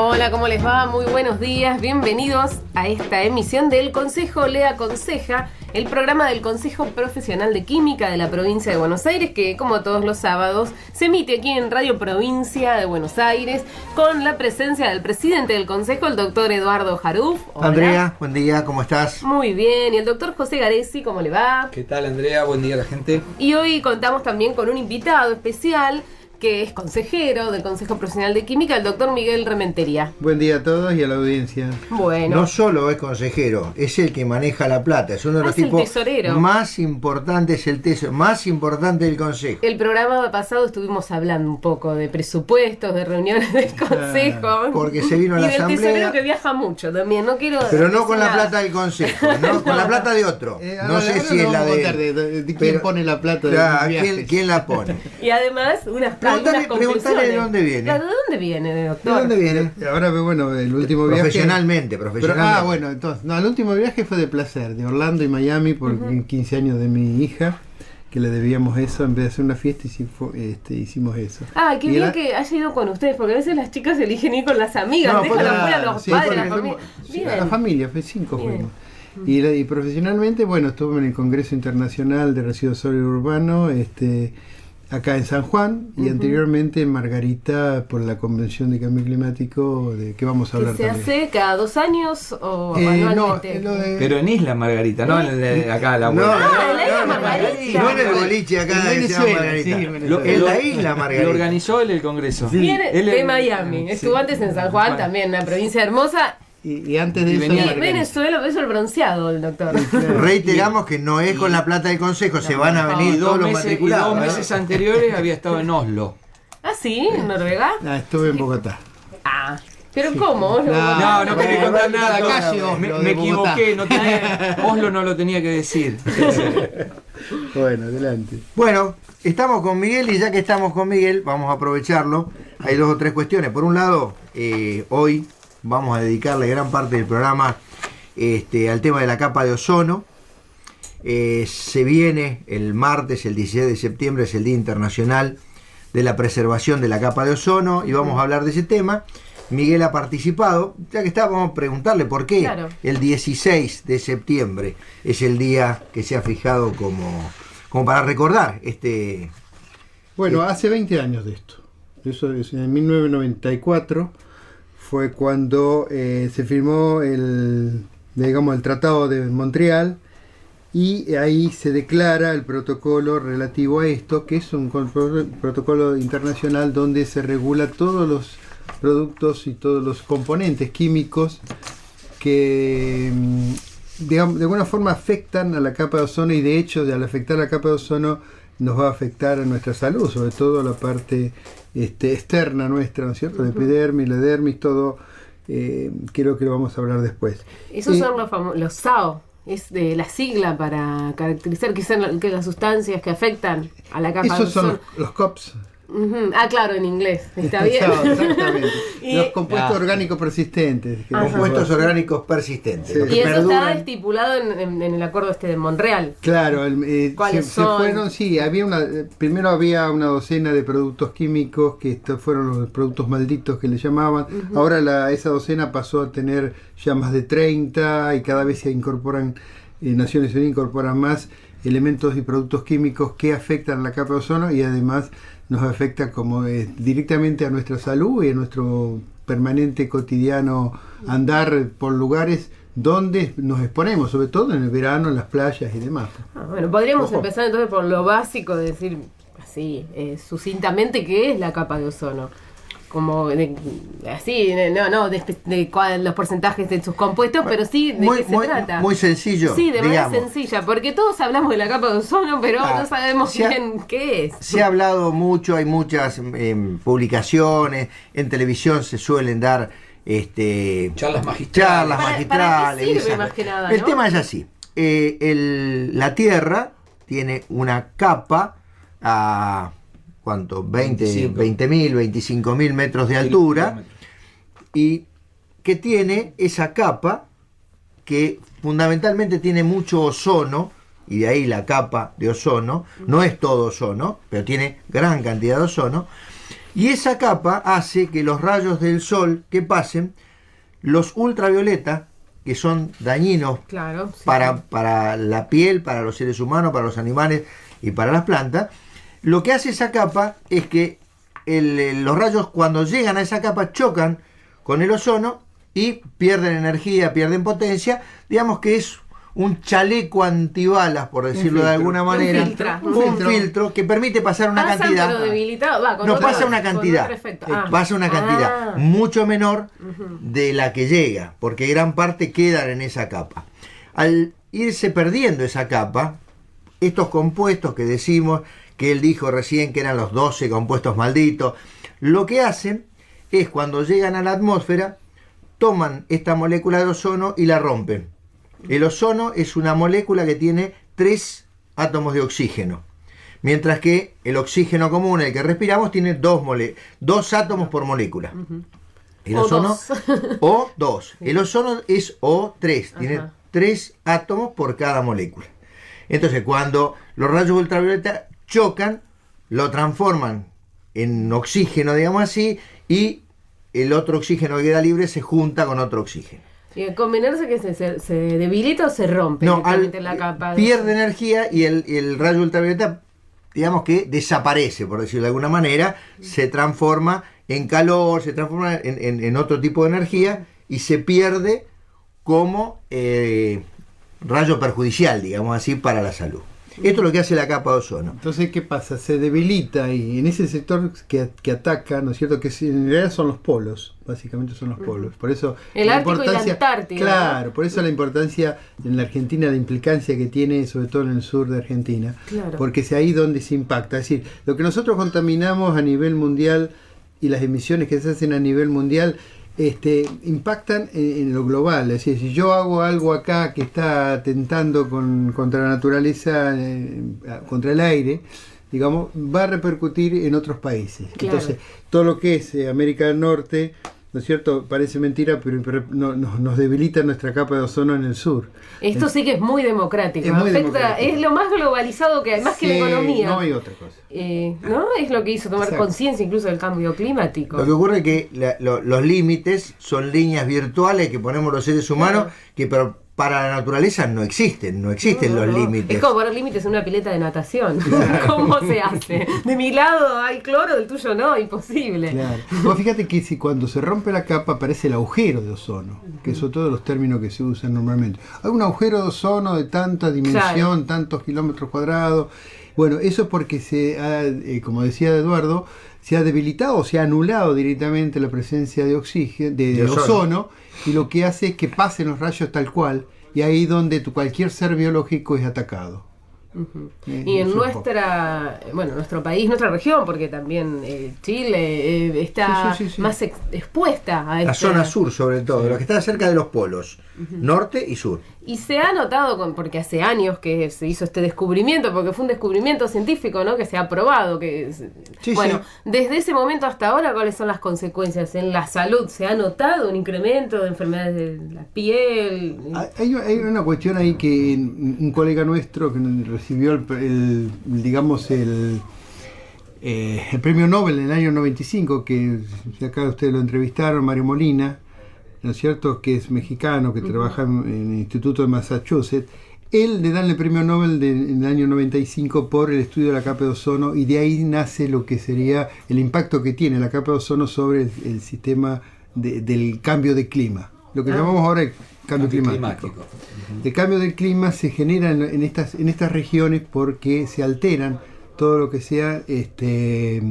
Hola, ¿cómo les va? Muy buenos días, bienvenidos a esta emisión del Consejo Le Aconseja, el programa del Consejo Profesional de Química de la provincia de Buenos Aires, que como todos los sábados se emite aquí en Radio Provincia de Buenos Aires, con la presencia del presidente del Consejo, el doctor Eduardo Jaruf. Hola. Andrea, buen día, ¿cómo estás? Muy bien, y el doctor José Garesi, ¿cómo le va? ¿Qué tal, Andrea? Buen día a la gente. Y hoy contamos también con un invitado especial, que es consejero del Consejo Profesional de Química, el doctor Miguel Rementería. Buen día a todos y a la audiencia. Bueno. No solo es consejero, es el que maneja la plata, es uno de los tipos más importantes, más importante del Consejo. El programa pasado estuvimos hablando un poco de presupuestos, de reuniones del Consejo. Porque se vino a la asamblea. Y del tesorero que viaja mucho también, no quiero... Pero no con la plata del Consejo, no con la plata de otro. No sé si es la de quién pone la plata de los ¿quién la pone? Y además, Preguntale de dónde viene. ¿De dónde viene, doctor? ¿De dónde viene? Ahora, bueno, el último viaje... Profesionalmente. Bueno, entonces, no, el último viaje fue de placer, de Orlando y Miami, por 15 años de mi hija, que le debíamos eso, en vez de hacer una fiesta hicimos eso. Ah, qué bien que haya ido con ustedes, porque a veces las chicas eligen ir con las amigas, dejan afuera a los padres, la familia. La familia, fue 5 fuimos. Y profesionalmente, bueno, estuve en el Congreso Internacional de Residuos Sólidos Urbanos, acá en San Juan, y anteriormente en Margarita por la Convención de Cambio Climático, de que vamos a hablar también. ¿Se también. hace cada 2 años o anualmente? Pero en Isla Margarita, no en acá la No, en la Isla Margarita. No en el boliche acá de Margarita. En la Isla Margarita. Lo organizó el Congreso. Viene de Miami. Estuvo antes en San Juan, también, una provincia hermosa. Y antes de eso venía Venezuela, eso el bronceado, el doctor. Reiteramos que no es con la plata del Consejo, se van a venir todos los matriculados. Y 2 meses anteriores había estado en Oslo. ¿Ah, sí? ¿En Noruega? Estuve en Bogotá. Ah, ¿pero cómo? No quería contar nada. Casi Oslo, me equivoqué, Oslo no lo tenía que decir. Bueno, adelante. Bueno, estamos con Miguel y ya que estamos con Miguel, vamos a aprovecharlo. Hay 2 o 3 cuestiones. Por un lado, hoy vamos a dedicarle gran parte del programa al tema de la capa de ozono. Se viene el martes, el 16 de septiembre, es el Día Internacional de la Preservación de la Capa de Ozono, y vamos a hablar de ese tema. Miguel ha participado, ya que está, vamos a preguntarle por qué el 16 de septiembre es el día que se ha fijado como para recordar Bueno, hace 20 años de esto. Eso es en 1994. Fue cuando se firmó el Tratado de Montreal, y ahí se declara el protocolo relativo a esto, que es un protocolo internacional donde se regula todos los productos y todos los componentes químicos que de alguna forma afectan a la capa de ozono, y de hecho, al afectar la capa de ozono nos va a afectar a nuestra salud, sobre todo a la parte externa nuestra, ¿no es cierto? La epidermis, la dermis, todo. Creo que lo vamos a hablar después. Esos son los SAO, es de la sigla para caracterizar que son las sustancias que afectan a la capa de ozono. Esos son los COPS. Ah, claro, en inglés, está bien. Exactamente. Los compuestos orgánicos persistentes. Compuestos orgánicos persistentes. Sí. Y eso está estipulado en el acuerdo de Montreal. Claro, ¿cuáles son? Fueron, sí, primero había una docena de productos químicos que fueron los productos malditos que le llamaban. Ahora esa docena pasó a tener ya más de 30, y cada vez se incorporan, Naciones Unidas incorporan más elementos y productos químicos que afectan a la capa de ozono, y además nos afecta directamente a nuestra salud y a nuestro permanente cotidiano andar por lugares donde nos exponemos, sobre todo en el verano, en las playas y demás. Bueno, podríamos empezar entonces por lo básico, de decir así, sucintamente, qué es la capa de ozono. Como de los porcentajes de sus compuestos, pero sí de qué se trata. Muy sencillo. Sí, de manera sencilla, porque todos hablamos de la capa de ozono, pero no sabemos bien qué es. Se ha hablado mucho, hay muchas publicaciones, en televisión se suelen dar charlas magistrales. ¿Para qué sirve más que nada? El tema es así. La Tierra tiene una capa a... ¿cuánto? 20.000, 25.000 metros de altura, y que tiene esa capa que fundamentalmente tiene mucho ozono, y de ahí la capa de ozono. No es todo ozono, pero tiene gran cantidad de ozono, Y esa capa hace que los rayos del sol que pasen, los ultravioleta, que son dañinos Claro. Sí. para la piel, para los seres humanos, para los animales y para las plantas, lo que hace esa capa es que los rayos cuando llegan a esa capa chocan con el ozono y pierden energía, pierden potencia. Digamos que es un chaleco antibalas, por decirlo de alguna manera. Un filtro que permite pasar una cantidad. Pero debilitado. No, pasa una cantidad. Pasa una cantidad mucho menor de la que llega, porque gran parte quedan en esa capa. Al irse perdiendo esa capa, estos compuestos que decimos, que él dijo recién que eran los 12 compuestos malditos, lo que hacen es cuando llegan a la atmósfera, toman esta molécula de ozono y la rompen. El ozono es una molécula que tiene 3 átomos de oxígeno, mientras que el oxígeno común, el que respiramos, tiene 2 átomos por molécula. El ozono, o 2. El ozono es O3, tiene 3 átomos por cada molécula. Entonces, cuando los rayos ultravioleta chocan, lo transforman en oxígeno, digamos así, y el otro oxígeno que queda libre se junta con otro oxígeno. Y al combinarse, que se debilita o se rompe la capa. Pierde energía y el rayo ultravioleta, digamos que desaparece, por decirlo de alguna manera, se transforma en calor, se transforma en otro tipo de energía y se pierde como rayo perjudicial, digamos así, para la salud. Esto es lo que hace la capa de ozono. Entonces, ¿qué pasa? Se debilita y en ese sector que ataca, ¿no es cierto? Que en realidad son los polos, básicamente son los polos. Por eso el Ártico y la Antártida. Claro, por eso la importancia en la Argentina, la implicancia que tiene, sobre todo en el sur de Argentina, porque es ahí donde se impacta. Es decir, lo que nosotros contaminamos a nivel mundial y las emisiones que se hacen a nivel mundial impactan en lo global. Es decir, si yo hago algo acá que está atentando contra la naturaleza, contra el aire, digamos, va a repercutir en otros países. Claro. Entonces, todo lo que es América del Norte, ¿no es cierto? Parece mentira, pero nos debilita nuestra capa de ozono en el sur. Esto sí que es muy democrático. Es lo más globalizado que hay, más que la economía. No hay otra cosa. ¿No? Es lo que hizo tomar conciencia incluso del cambio climático. Lo que ocurre es que los límites son líneas virtuales que ponemos los seres humanos, que para la naturaleza no existen los límites. Es como poner límites en una pileta de natación. ¿Cómo se hace? De mi lado hay cloro, del tuyo no, imposible. Claro. Vos fíjate que cuando se rompe la capa aparece el agujero de ozono, que son todos los términos que se usan normalmente. Hay un agujero de ozono de tanta dimensión, tantos kilómetros cuadrados. Bueno, eso es porque como decía Eduardo, se ha debilitado o se ha anulado directamente la presencia de oxígeno, de ozono, y lo que hace es que pasen los rayos tal cual, y ahí donde cualquier ser biológico es atacado. Y en nuestro país, nuestra región, porque también Chile está más expuesta a la zona sur, sobre todo, lo que está cerca de los polos, norte y sur. Y se ha notado, porque hace años que se hizo este descubrimiento, porque fue un descubrimiento científico, ¿no? Que se ha probado. Desde ese momento hasta ahora, ¿cuáles son las consecuencias en la salud? ¿Se ha notado un incremento de enfermedades de la piel? Hay una cuestión ahí que un colega nuestro que recibió el premio Nobel en el año 95, que acá ustedes lo entrevistaron, Mario Molina, ¿no es cierto?, que es mexicano, que trabaja en el Instituto de Massachusetts. Él le dan el premio Nobel en el año 95 por el estudio de la capa de ozono, y de ahí nace lo que sería el impacto que tiene la capa de ozono sobre el sistema del cambio de clima. Lo que llamamos ahora el cambio climático. El cambio del clima se genera en estas regiones porque se alteran todo lo que sea, se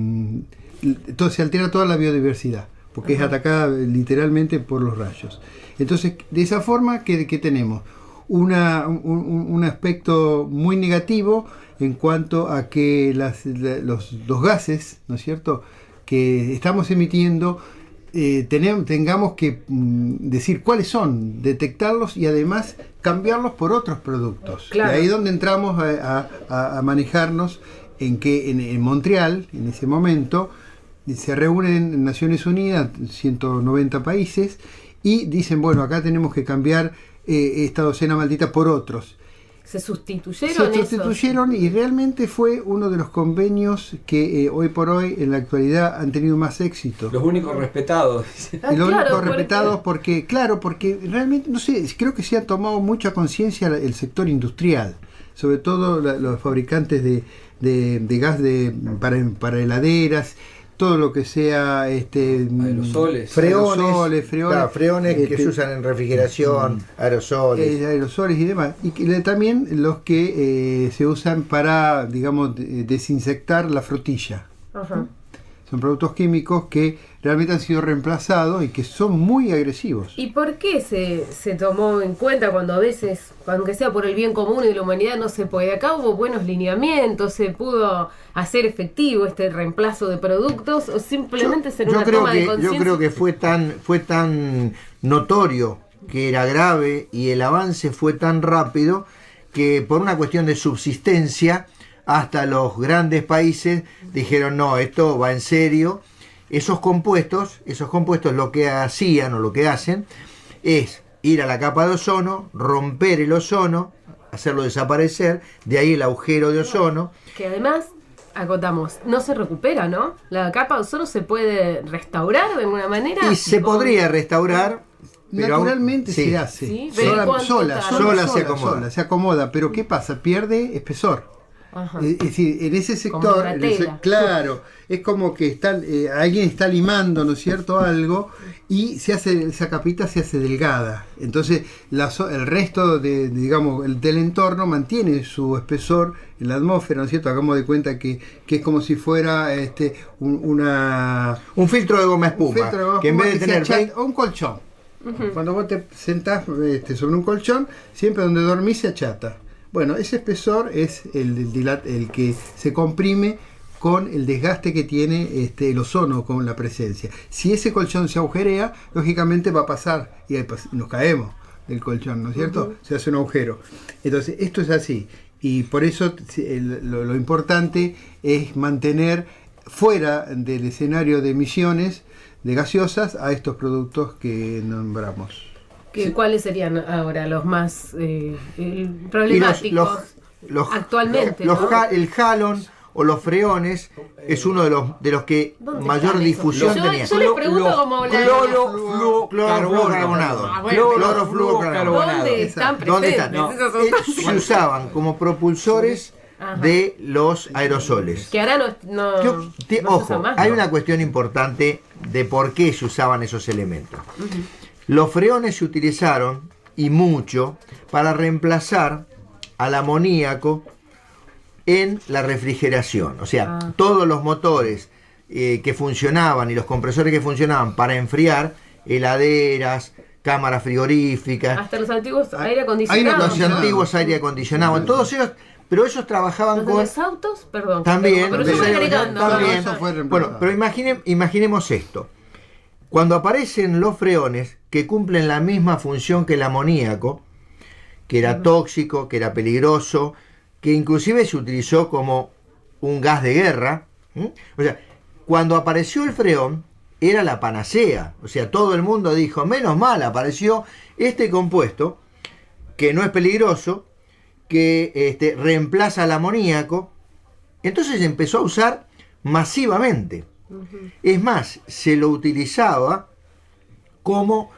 altera toda la biodiversidad, porque es atacada literalmente por los rayos. Entonces, de esa forma, ¿qué tenemos? Un aspecto muy negativo en cuanto a que los gases, ¿no es cierto?, que estamos emitiendo, tengamos que decir cuáles son, detectarlos y además cambiarlos por otros productos. Claro. Y ahí es donde entramos a manejarnos en Montreal, en ese momento, se reúnen en Naciones Unidas 190 países y dicen, bueno, acá tenemos que cambiar esta docena maldita por otros. ¿Se sustituyeron Se sustituyeron y realmente fue uno de los convenios que hoy por hoy en la actualidad han tenido más éxito. Los únicos respetados. Y los claro, únicos respetados porque realmente, no sé, creo que se ha tomado mucha conciencia el sector industrial, sobre todo los fabricantes de gas para heladeras, todo lo que sea Aerosoles. Freones, claro, freones que se usan en refrigeración, aerosoles y demás, y también los que se usan para, digamos, desinsectar la frutilla. Ajá. Son productos químicos que realmente han sido reemplazados y que son muy agresivos. ¿Y por qué se tomó en cuenta cuando a veces, aunque sea por el bien común y de la humanidad, no se puede? Acá hubo buenos lineamientos, se pudo hacer efectivo este reemplazo de productos, o simplemente ser una toma de conciencia. Yo creo que fue tan notorio que era grave y el avance fue tan rápido que por una cuestión de subsistencia hasta los grandes países dijeron no, esto va en serio. Esos compuestos lo que hacían o lo que hacen es ir a la capa de ozono, romper el ozono, hacerlo desaparecer, de ahí el agujero de ozono. Que además, acotamos, no se recupera, ¿no? La capa de ozono se puede restaurar de alguna manera. Y se podría restaurar. Pero naturalmente sí. se hace. Sí, sola se acomoda. Pero ¿qué pasa? Pierde espesor. Ajá. Es decir, en ese Como sector, una tela. claro, es como que alguien está limando, ¿no es cierto?, algo, y esa capita se hace delgada. Entonces, el resto del entorno mantiene su espesor en la atmósfera, ¿no es cierto? Hagamos de cuenta que es como si fuera un filtro de goma espuma, que en vez de tener un colchón. Cuando vos te sentás sobre un colchón, siempre donde dormís se achata. Bueno, ese espesor es el que se comprime con el desgaste que tiene el ozono con la presencia. Si ese colchón se agujerea, lógicamente va a pasar y nos caemos del colchón, ¿no es cierto? Se hace un agujero. Entonces, esto es así. Y por eso lo importante es mantener fuera del escenario de emisiones de gaseosas a estos productos que nombramos. ¿Cuáles serían ahora los más problemáticos actualmente? El halon o los freones es uno de los que mayor difusión tenía. Yo les pregunto como clorofluorocarbonado. ¿Dónde están presentes? Se usaban como propulsores de los aerosoles. Que ahora no se ojo, usa más, hay ¿no? una cuestión importante de por qué se usaban esos elementos. Los freones se utilizaron, y mucho, para reemplazar al amoníaco en la refrigeración. O sea, todos los motores que funcionaban y los compresores que funcionaban para enfriar heladeras, cámaras frigoríficas. Hasta los antiguos aire acondicionados. Los antiguos aire acondicionados. Todos ellos, pero ellos trabajaban ¿Los de los autos? Perdón. También. Pero yo voy agregando. También. Bueno, pero imaginemos esto. Cuando aparecen los freones, que cumplen la misma función que el amoníaco, que era tóxico, que era peligroso, que inclusive se utilizó como un gas de guerra. O sea, cuando apareció el freón, era la panacea. O sea, todo el mundo dijo, menos mal, apareció este compuesto, que no es peligroso, que reemplaza al amoníaco. Entonces se empezó a usar masivamente. Es más, se lo utilizaba como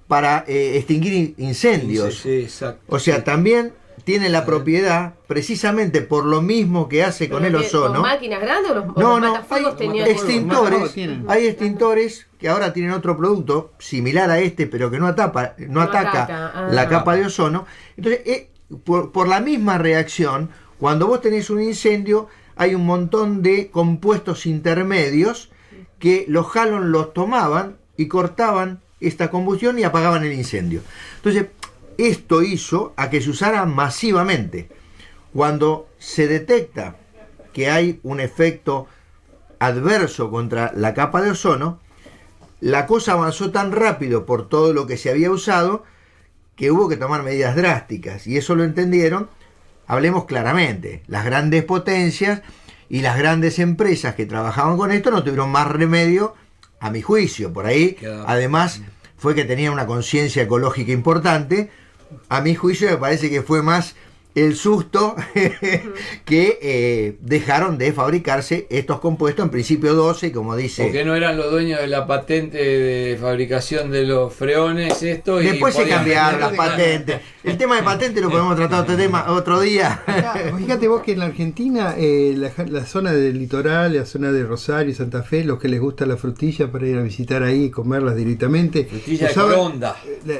para extinguir incendios. Sí, exacto. O sea, también tiene la propiedad, precisamente por lo mismo que hace con el ozono. ¿Con máquinas grandes o los matafuegos tenían extintores? Hay extintores que ahora tienen otro producto similar a pero que no ataca la capa de ozono. Entonces, por la misma reacción, cuando vos tenés un incendio, hay un montón de compuestos intermedios que los halon los tomaban y cortaban esta combustión y apagaban el incendio. Entonces, esto hizo a que se usara masivamente. Cuando se detecta que hay un efecto adverso contra la capa de ozono, la cosa avanzó tan rápido por todo lo que se había usado que hubo que tomar medidas drásticas. Y eso lo entendieron, hablemos claramente, las grandes potencias y las grandes empresas que trabajaban con esto no tuvieron más remedio, a mi juicio. Por ahí, además, fue que tenían una conciencia ecológica importante. A mi juicio me parece que fue más el susto que dejaron de fabricarse estos compuestos, en principio 12, como dice. Porque no eran los dueños de la patente de fabricación de los freones, esto. Después y se podían cambiaron las vender. patentes. El tema de patentes lo podemos tratar otro día. Fíjate vos que en la Argentina, la zona del litoral, la zona de Rosario, Santa Fe, los que les gusta la frutilla para ir a visitar ahí y comerlas directamente. Frutilla de coronda.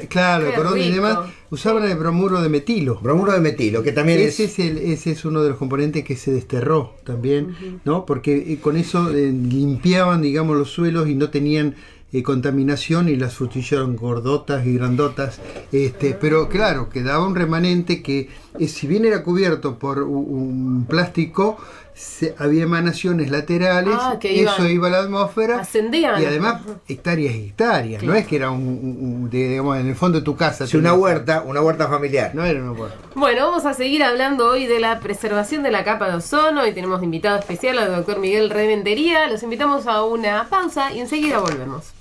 Claro, Qué de coronda y rico. demás, usaban el bromuro de metilo. Bromuro de metilo, que también Ese es uno de los componentes que se desterró también, ¿no? Porque con eso limpiaban, digamos, los suelos y no tenían contaminación y las frutillas eran gordotas y grandotas. Pero claro, quedaba un remanente que, si bien era cubierto por un plástico, había emanaciones laterales, que eso iba a la atmósfera. Ascendían. Y además, hectáreas y hectáreas. Claro. No es que era digamos, en el fondo de tu casa. es una huerta familiar. No era una huerta. Bueno, vamos a seguir hablando hoy de la preservación de la capa de ozono y tenemos invitado especial al doctor Miguel Reventería. Los invitamos a una pausa y enseguida volvemos.